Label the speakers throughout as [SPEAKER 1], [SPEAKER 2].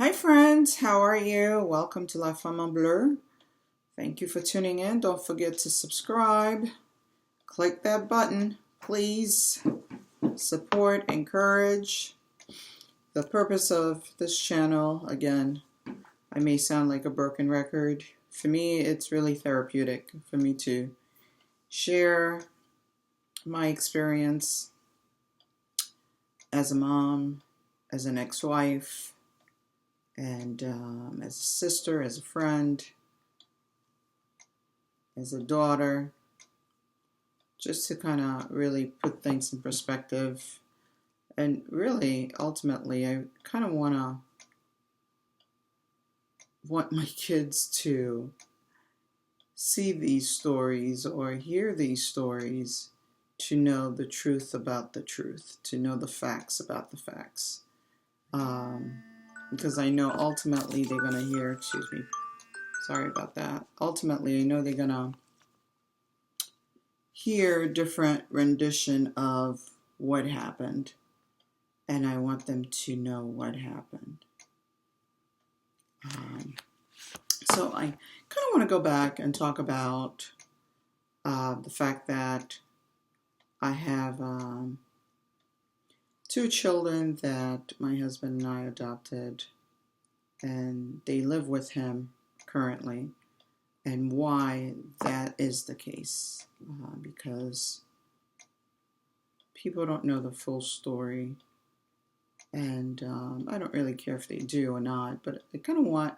[SPEAKER 1] Hi friends, how are you? Welcome to La Femme en Bleu. Thank you for tuning in. Don't forget to subscribe. Click that button, please. Support, encourage. The purpose of this channel, again, I may sound like a broken record. For me, it's really therapeutic for me to share my experience as a mom, as an ex-wife, and as a sister, as a friend, as a daughter, just to kind of really put things in perspective. And really, ultimately, I kind of want my kids to see these stories or hear these stories to know the truth about the truth, to know the facts about the facts. Because I know ultimately they're going to hear, excuse me, sorry about that. Ultimately, I know they're going to hear different rendition of what happened, and I want them to know what happened. So I kind of want to go back and talk about the fact that I have two children that my husband and I adopted, and they live with him currently, and why that is the case. Because people don't know the full story, and I don't really care if they do or not, but I kind of want,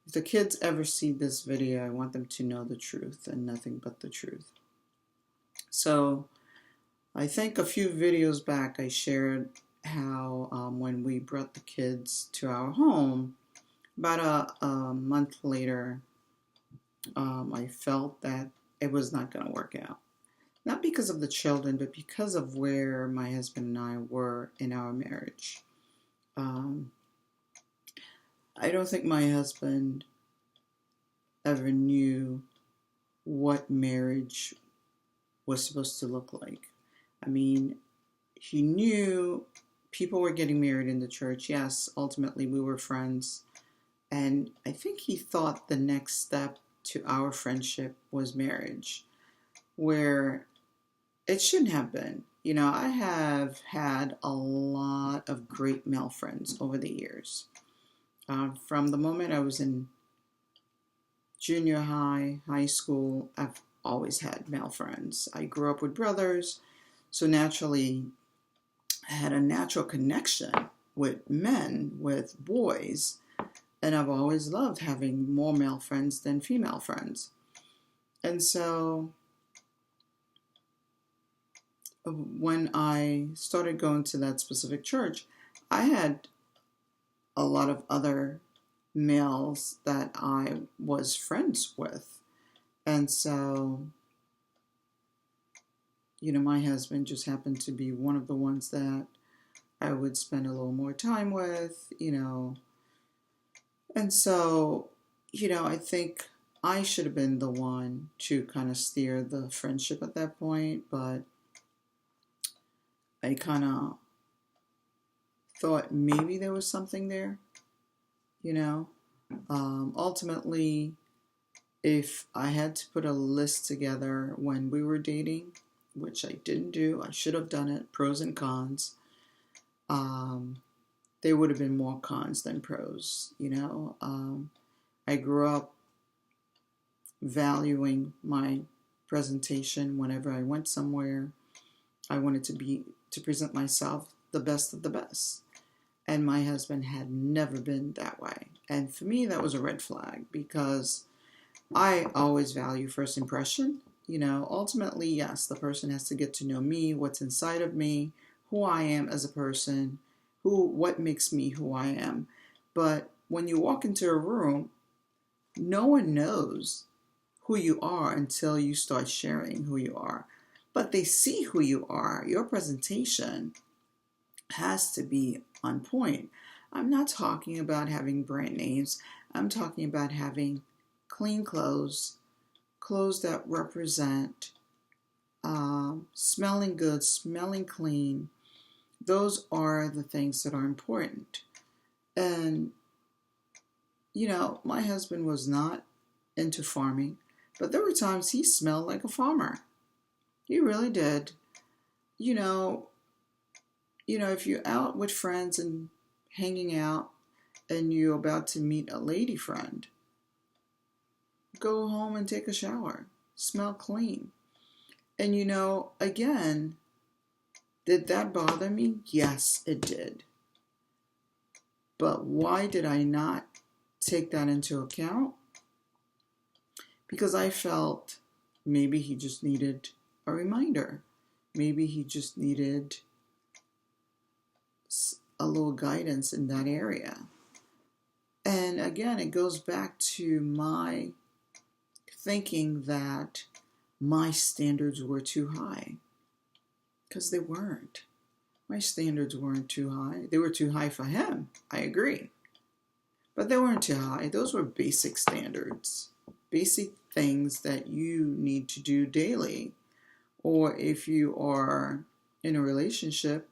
[SPEAKER 1] if the kids ever see this video, I want them to know the truth and nothing but the truth. So I think a few videos back I shared how when we brought the kids to our home, about a month later, I felt that it was not going to work out. Not because of the children, but because of where my husband and I were in our marriage. I don't think my husband ever knew what marriage was supposed to look like. I mean, he knew people were getting married in the church. Yes, ultimately we were friends. And I think he thought the next step to our friendship was marriage, where it shouldn't have been. You know, I have had a lot of great male friends over the years. From the moment I was in junior high, high school, I've always had male friends. I grew up with brothers, so naturally I had a natural connection with men, with boys, and I've always loved having more male friends than female friends. And so when I started going to that specific church, I had a lot of other males that I was friends with. And so, you know, my husband just happened to be one of the ones that I would spend a little more time with, you know. And so, you know, I think I should have been the one to kind of steer the friendship at that point, but I kind of thought maybe there was something there, you know. Ultimately, if I had to put a list together when we were dating, which I didn't do, I should have done it, pros and cons, there would have been more cons than pros, you know. I grew up valuing my presentation whenever I went somewhere. I wanted to present myself the best of the best. And my husband had never been that way. And for me, that was a red flag, because I always value first impression. You know, ultimately, yes, the person has to get to know me, what's inside of me, who I am as a person, what makes me who I am. But when you walk into a room, no one knows who you are until you start sharing who you are. But they see who you are. Your presentation has to be on point. I'm not talking about having brand names. I'm talking about having clean clothes, clothes that represent smelling good, smelling clean. Those are the things that are important. And my husband was not into farming, but there were times he smelled like a farmer. He really did. You know, if you're out with friends and hanging out and you're about to meet a lady friend, go home and take a shower. Smell clean. And again, did that bother me? Yes, it did. But why did I not take that into account? Because I felt maybe he just needed a reminder. Maybe he just needed a little guidance in that area. And again, it goes back to my thinking that my standards were too high. Because they weren't. My standards weren't too high. They were too high for him. I agree. But they weren't too high. Those were basic standards. Basic things that you need to do daily. Or if you are in a relationship,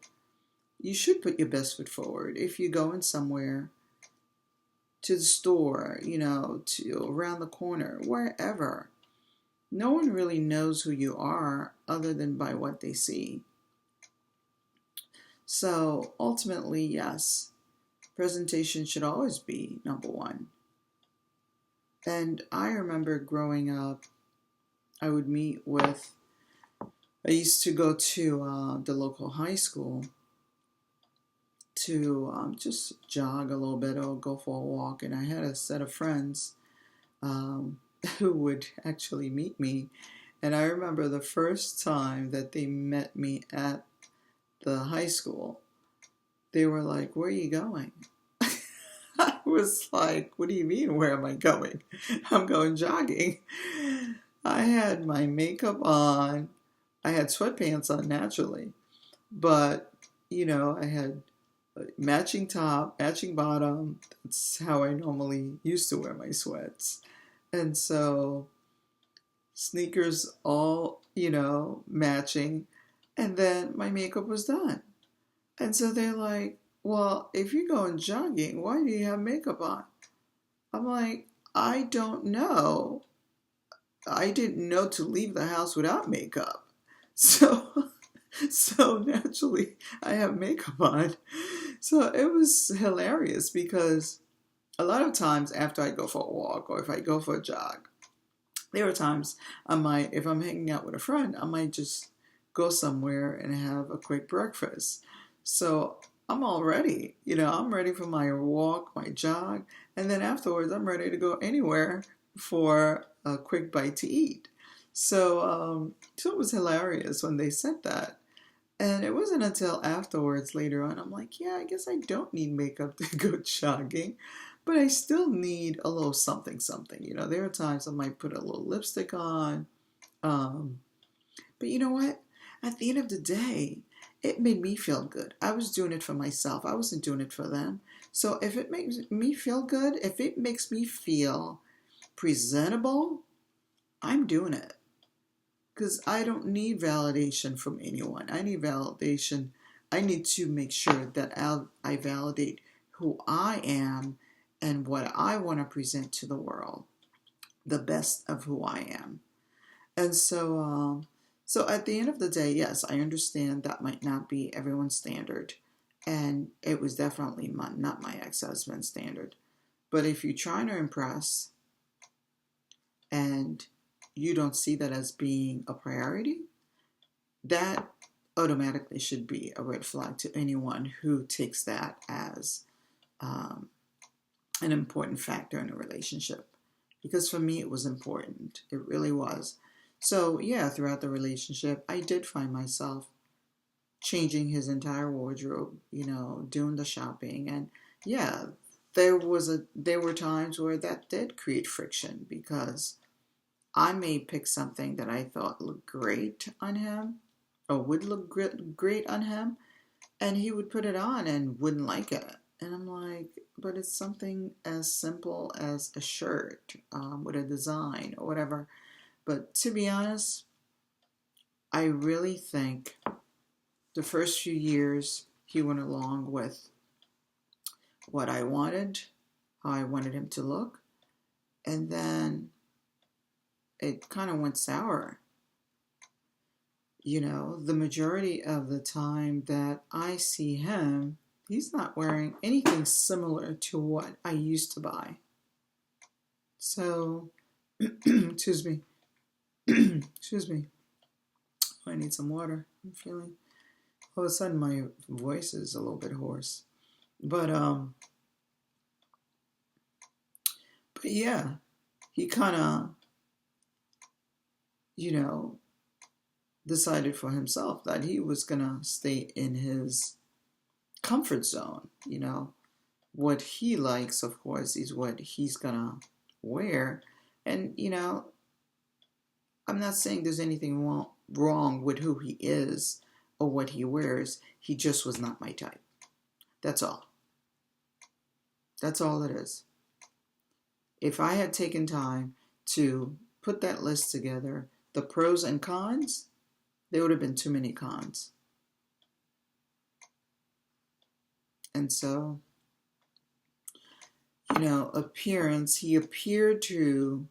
[SPEAKER 1] you should put your best foot forward. If you're going somewhere, to the store, to around the corner, wherever, no one really knows who you are other than by what they see. So ultimately, yes, presentation should always be number one. And I remember growing up, I used to go to the local high school to just jog a little bit or go for a walk. And I had a set of friends who would actually meet me. And I remember the first time that they met me at the high school, they were like, "Where are you going?" I was like, "What do you mean, where am I going?" "I'm going jogging." I had my makeup on. I had sweatpants on naturally. But, I had a matching top, matching bottom. That's how I normally used to wear my sweats. And so sneakers all, matching. And then my makeup was done. And so they're like, "Well, if you're going jogging, why do you have makeup on?" I'm like, "I don't know. I didn't know to leave the house without makeup." So, so naturally, I have makeup on. So it was hilarious because a lot of times after I go for a walk or if I go for a jog, there are times if I'm hanging out with a friend, I might just go somewhere and have a quick breakfast. So I'm all ready. I'm ready for my walk, my jog, and then afterwards I'm ready to go anywhere for a quick bite to eat. So it was hilarious when they said that. And it wasn't until afterwards, later on, I'm like, yeah, I guess I don't need makeup to go jogging, but I still need a little something, something. There are times I might put a little lipstick on. But you know what? At the end of the day, it made me feel good. I was doing it for myself. I wasn't doing it for them. So if it makes me feel good, if it makes me feel presentable, I'm doing it. Because I don't need validation from anyone. I need validation. I need to make sure that I validate who I am and what I want to present to the world. The best of who I am. And so at the end of the day, yes, I understand that might not be everyone's standard. And it was definitely not my ex-husband's standard. But if you're trying to impress and you don't see that as being a priority, that automatically should be a red flag to anyone who takes that as an important factor in a relationship. Because for me, it was important. It really was. So yeah, throughout the relationship, I did find myself changing his entire wardrobe, doing the shopping. And yeah, there were times where that did create friction because I may pick something that I thought looked great on him or would look great on him, and he would put it on and wouldn't like it. And I'm like, but it's something as simple as a shirt with a design or whatever. But to be honest, I really think the first few years he went along with what I wanted, how I wanted him to look. And then it kind of went sour. The majority of the time that I see him, he's not wearing anything similar to what I used to buy. So, excuse me. Excuse me. I need some water. I'm feeling, all of a sudden my voice is a little bit hoarse. But yeah, he kind of, decided for himself that he was going to stay in his comfort zone. What he likes, of course, is what he's going to wear. And, I'm not saying there's anything wrong with who he is or what he wears. He just was not my type. That's all. That's all it is. If I had taken time to put that list together, the pros and cons, there would have been too many cons. And so, appearance, he appeared to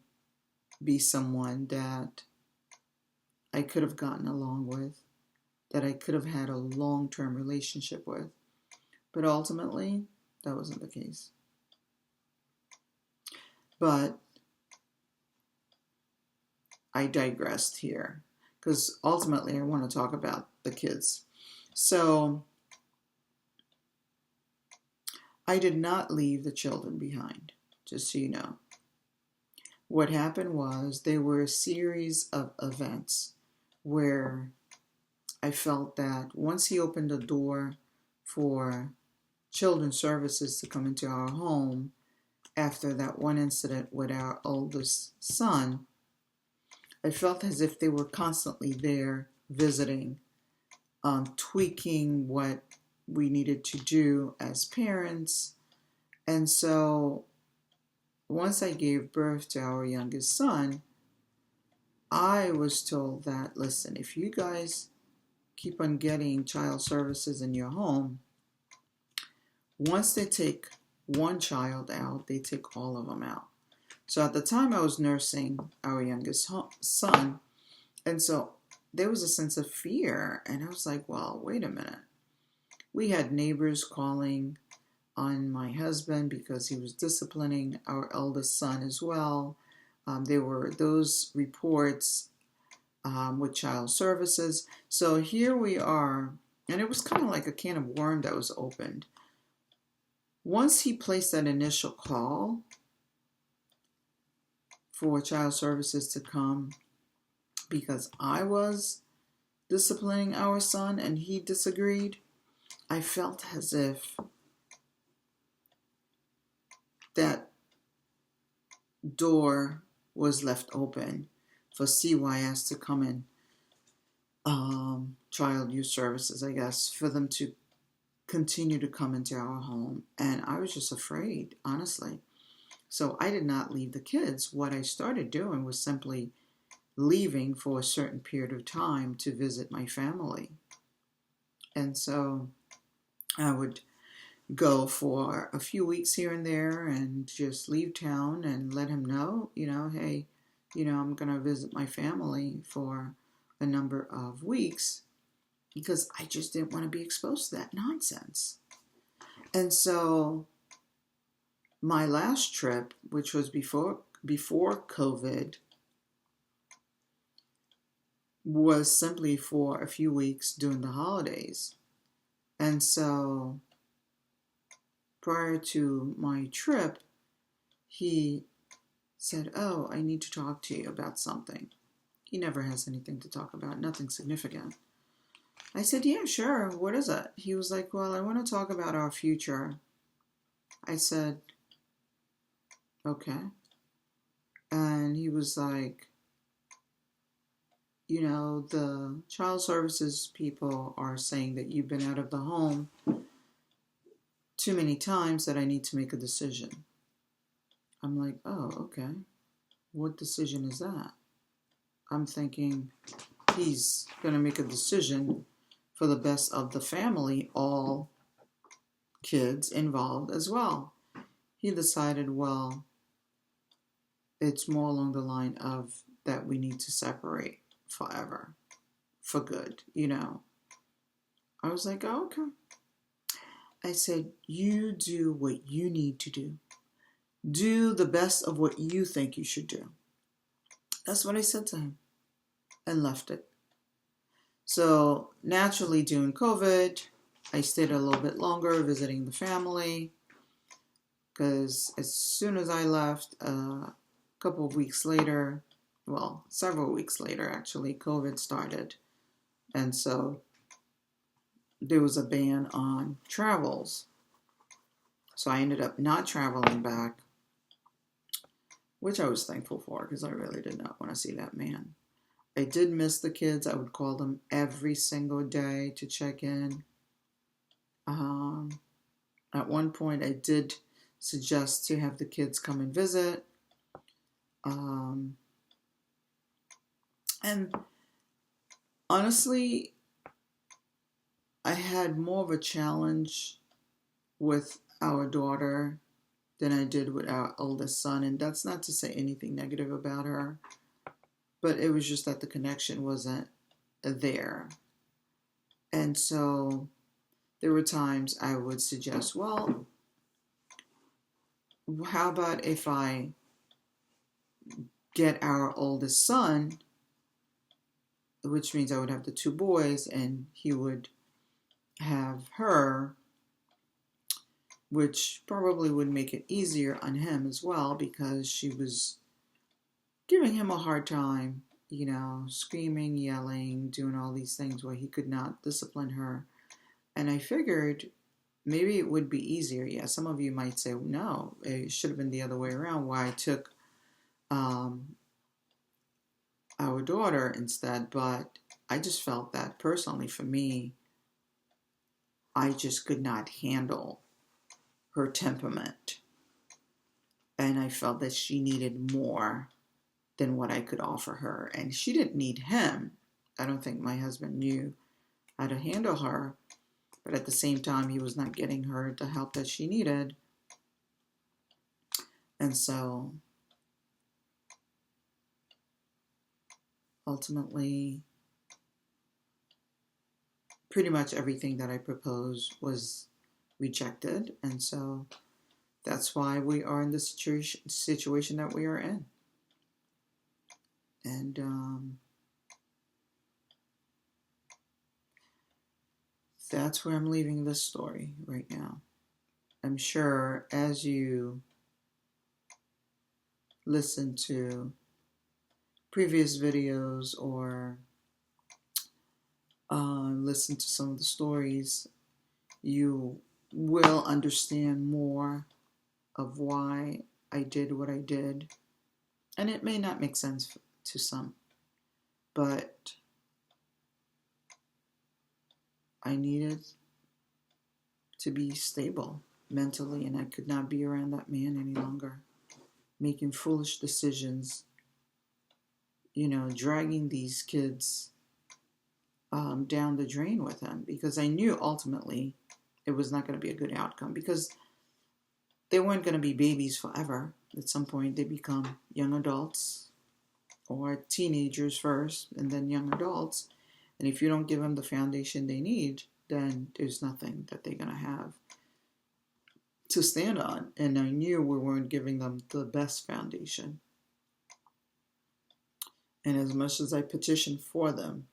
[SPEAKER 1] be someone that I could have gotten along with, that I could have had a long-term relationship with. But ultimately, that wasn't the case. But I digressed here because ultimately I want to talk about the kids. So I did not leave the children behind, just so you know. What happened was there were a series of events where I felt that once he opened the door for children's services to come into our home after that one incident with our oldest son, I felt as if they were constantly there visiting, tweaking what we needed to do as parents. And so once I gave birth to our youngest son, I was told that, listen, if you guys keep on getting child services in your home, once they take one child out, they take all of them out. So at the time I was nursing our youngest son, and so there was a sense of fear, and I was like, well, wait a minute. We had neighbors calling on my husband because he was disciplining our eldest son as well. There were those reports with child services. So here we are, and it was kind of like a can of worms that was opened. Once he placed that initial call for child services to come because I was disciplining our son and he disagreed, I felt as if that door was left open for CYS to come in, child youth services, I guess, for them to continue to come into our home. And I was just afraid, honestly. So I did not leave the kids. What I started doing was simply leaving for a certain period of time to visit my family. And so I would go for a few weeks here and there and just leave town and let him know, hey, I'm going to visit my family for a number of weeks because I just didn't want to be exposed to that nonsense. And so my last trip, which was before COVID, was simply for a few weeks during the holidays. And so prior to my trip, he said, oh, I need to talk to you about something. He never has anything to talk about, nothing significant. I said, yeah, sure. What is it? He was like, well, I want to talk about our future. I said, okay. And he was like, the child services people are saying that you've been out of the home too many times that I need to make a decision. I'm like, oh, okay. What decision is that? I'm thinking he's going to make a decision for the best of the family, all kids involved as well. he decided, well, it's more along the line of that we need to separate forever, for good, you know. I was like, oh, okay. I said, you do what you need to do. Do the best of what you think you should do. That's what I said to him and left it. So naturally, during COVID, I stayed a little bit longer visiting the family because as soon as I left, a couple of weeks later, well, several weeks later, actually, COVID started. And so there was a ban on travels. So I ended up not traveling back, which I was thankful for because I really did not want to see that man. I did miss the kids. I would call them every single day to check in. At one point, I did suggest to have the kids come and visit. And honestly, I had more of a challenge with our daughter than I did with our oldest son. And that's not to say anything negative about her, but it was just that the connection wasn't there. And so there were times I would suggest, well, how about if I get our oldest son, which means I would have the two boys and he would have her, which probably would make it easier on him as well because she was giving him a hard time, you know, screaming, yelling, doing all these things where he could not discipline her. And I figured maybe it would be easier. Yeah, some of you might say, no, it should have been the other way around, why I took our daughter instead. But I just felt that personally for me, I just could not handle her temperament. And I felt that she needed more than what I could offer her. And she didn't need him. I don't think my husband knew how to handle her. But at the same time, he was not getting her the help that she needed. And so ultimately, pretty much everything that I proposed was rejected. And so that's why we are in the situation that we are in. And that's where I'm leaving this story right now. I'm sure as you listen to previous videos or listen to some of the stories, you will understand more of why I did what I did. And it may not make sense to some, but I needed to be stable mentally, and I could not be around that man any longer, making foolish decisions, you know, dragging these kids down the drain with him, because I knew ultimately it was not going to be a good outcome, because they weren't going to be babies forever. At some point they become young adults or teenagers first and then young adults. And if you don't give them the foundation they need, then there's nothing that they're going to have to stand on. And I knew we weren't giving them the best foundation. And as much as I petitioned for them,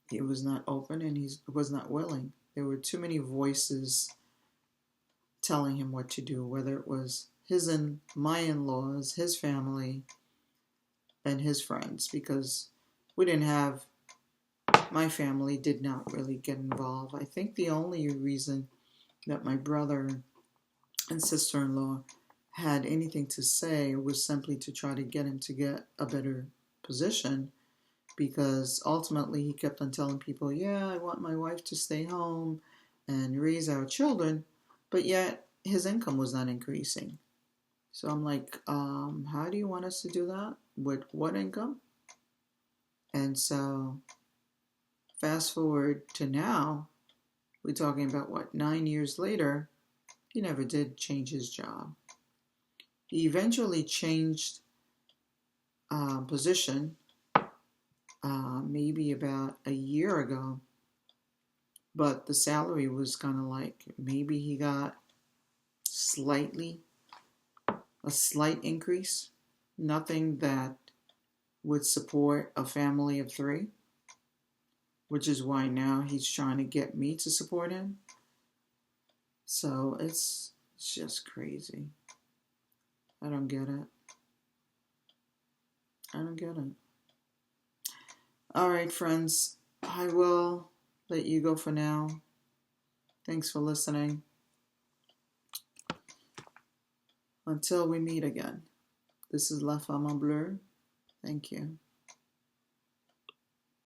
[SPEAKER 1] he was not open and he was not willing. There were too many voices telling him what to do, whether it was his and my in-laws, his family, and his friends, because we didn't have, my family did not really get involved. I think the only reason that my brother and sister-in-law had anything to say was simply to try to get him to get a better position, because ultimately he kept on telling people, yeah, I want my wife to stay home and raise our children, but yet his income was not increasing. So I'm like, how do you want us to do that? With what income? And so fast forward to now, We're talking about what, 9 years later, he never did change his job. He eventually changed position maybe about a year ago, but the salary was kind of like maybe he got a slight increase, nothing that would support a family of three, which is why now he's trying to get me to support him. So it's just crazy. I don't get it. I don't get it. All right, friends, I will let you go for now. Thanks for listening. Until we meet again, this is La Femme en Bleu. Thank you.